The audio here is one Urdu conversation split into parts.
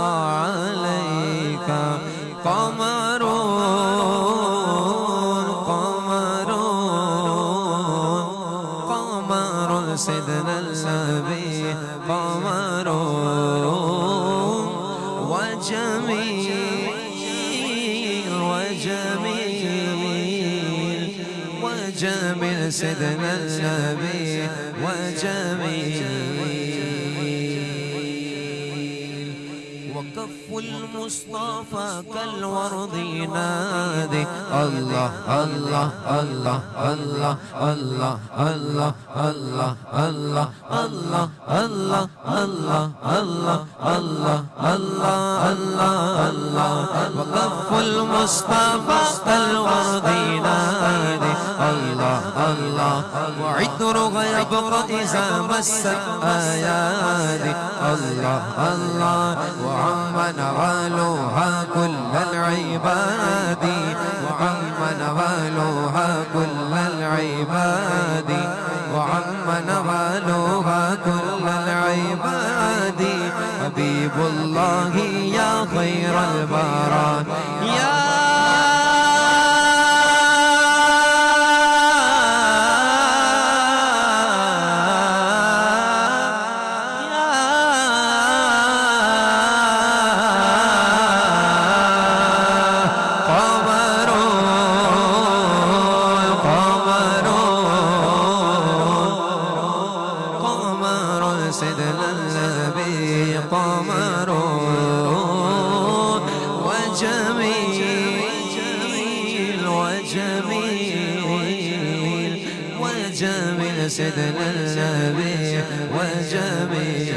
عليك قمر سيدنا النبي قمر وجميل سيدنا النبي وجميل وكف المصطفى كالورد ينادي الله الله الله الله الله الله الله الله الله الله الله الله الله الله الله وكف المصطفى كالورد ينادي الله الله وعطرها يبقى إذا مست آيادي الله الله وعم نوالها كل العباد وعم نوالها كل العباد وعم نوالها كل العباد حبيب الله يا خير البراد يا سيدنا النبي قمر وجميل وجميل وجميل سيدنا النبي وجميل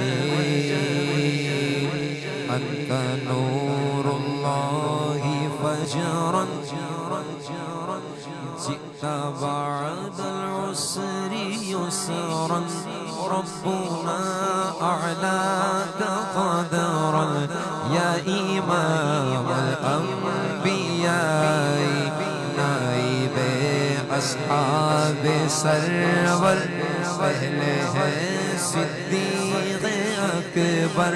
أنت نور الله فجرا جئت بعد العسر يسرا ربنا أعلاك قدرا يا إمام الأنبياء نائب أصحاب سرور پہل ہے صدیق اکبر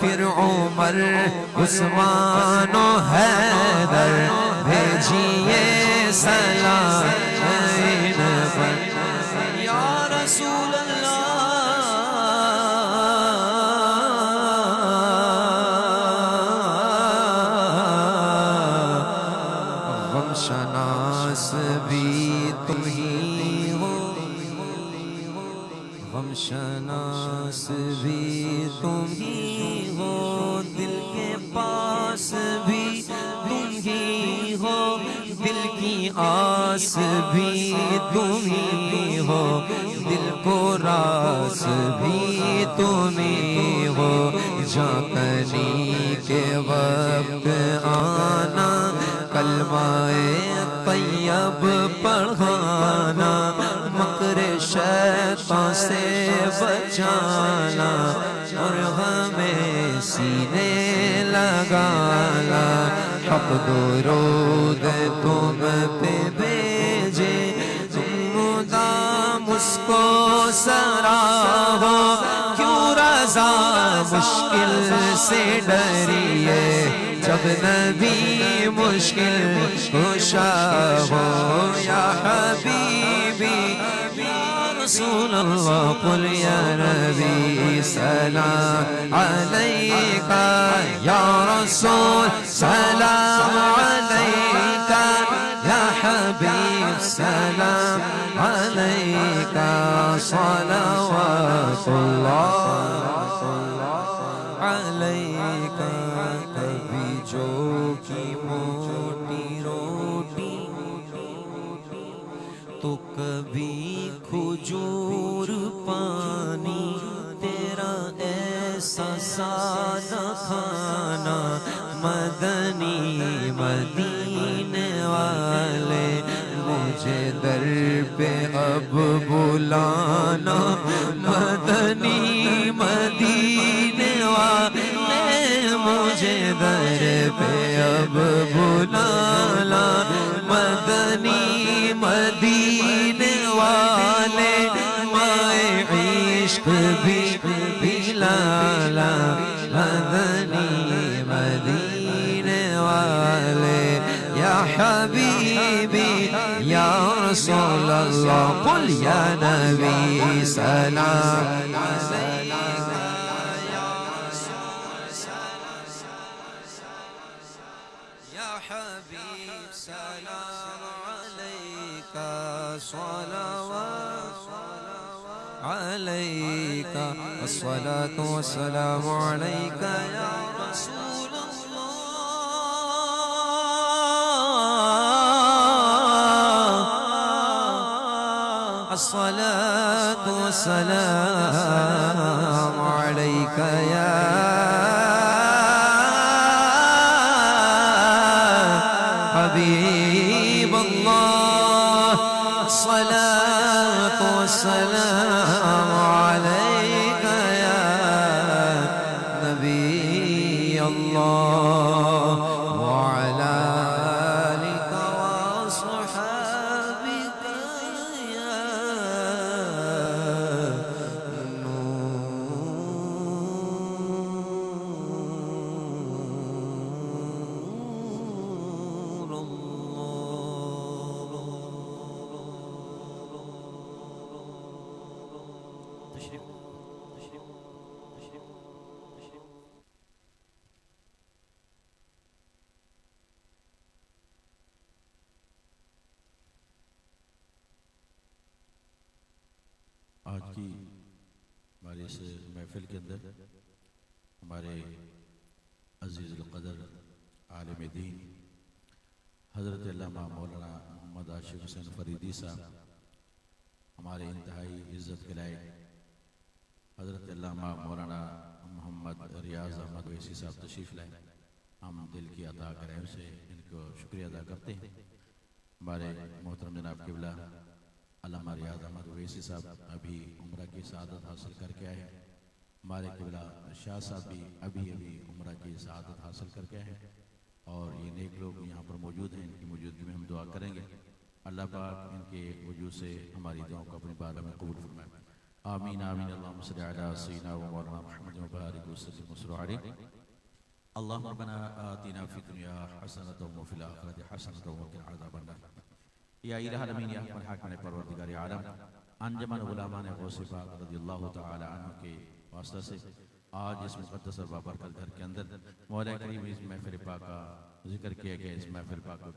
پھر عمر عثمان و حیدر بھیجیے سلام ان پر یا رسول شناس بھی تم ہی ہو غم شناس بھی تم ہی ہو دل کے پاس بھی تم ہی ہو دل کی آس بھی تم ہی ہو دل کو راس بھی تم ہی ہو جاکنی کے وقت آنا کلمہ طیب پڑھانا مکر شیطان سے بچانا اور ہمیں سینے لگانا حق درود تم پہ بھیجے تم مدام اس کو سراہو کیوں رضا مشکل سے ڈریے جب نبی مشکل کشا ہو یا حبیبی یا رسول اللہ قل یا نبی سلام علیکہ یا رسول سلام علیکہ یا حبیب سلام علیکہ صلوات اللہ علیکہ کبھی جو کی موٹی روٹی تو کبھی کھجور پانی تیرا ایسا سادہ کھانا مدنی مدینے والے مجھے در پہ اب بلانا مدنی مدینے والے مجھے در پہ اب بلانا مدنی مدینے والے مائے عشق بھی پلالا مدنی حبيبي يا رسول الله قل يا نبي سلام عليك يا رسول يا حبيب سلام عليك صلوات عليك الصلاة والسلام عليك يا رسول الله الصلاة والسلام عليك يا حبيب الله الصلاة والسلام عليك يا نبي الله وعلى آلك وصحابك يا نور الله. تشريف تشريف تشريف تشريف. آج کی ہماری اس محفل کے اندر ہمارے عزیز القدر عالم دین حضرت علامہ مولانا محمد عاشق حسین فریدی صاحب، ہمارے انتہائی عزت کے لائق حضرت علامہ مولانا محمد ریاض احمد ویسی صاحب تشریف لائے. ہم دل کی عطا کریم سے ان کو شکریہ ادا کرتے ہیں. ہمارے محترم جناب قبلہ علامہ ریاض احمد ویسی صاحب ابھی عمرہ کی سعادت حاصل کر کے آئے ہیں. ہمارے قبلہ شاہ صاحب بھی ابھی عمرہ کی سعادت حاصل کر کے آئے ہیں. اور یہ نیک لوگ یہاں پر موجود ہیں. ان کی موجودگی میں ہم دعا کریں گے. اللہ پاک ان کے وجود سے ہماری دعاؤں کو اپنی بارگاہ میں قبول فرمائے. آمین آمین. اللہم صلی علی سیدنا و مولانا محمد و بارک وسلم وصلی علیہ. اللہم ربنا آتنا فی الدنیا حسنۃ وفی الآخرۃ حسنۃ وقنا عذاب النار. یا الہ العالمین یا اکمل حاکم پروردگار عالم، انجمن علماء غوث پاک رضی اللہ تعالی عنہ کے واسطہ سے آج اس مقدس اور بابرکت گھر کے اندر مولا کریم اس محفل پاک کا ذکر کیا گیا. اس محفل پاک کو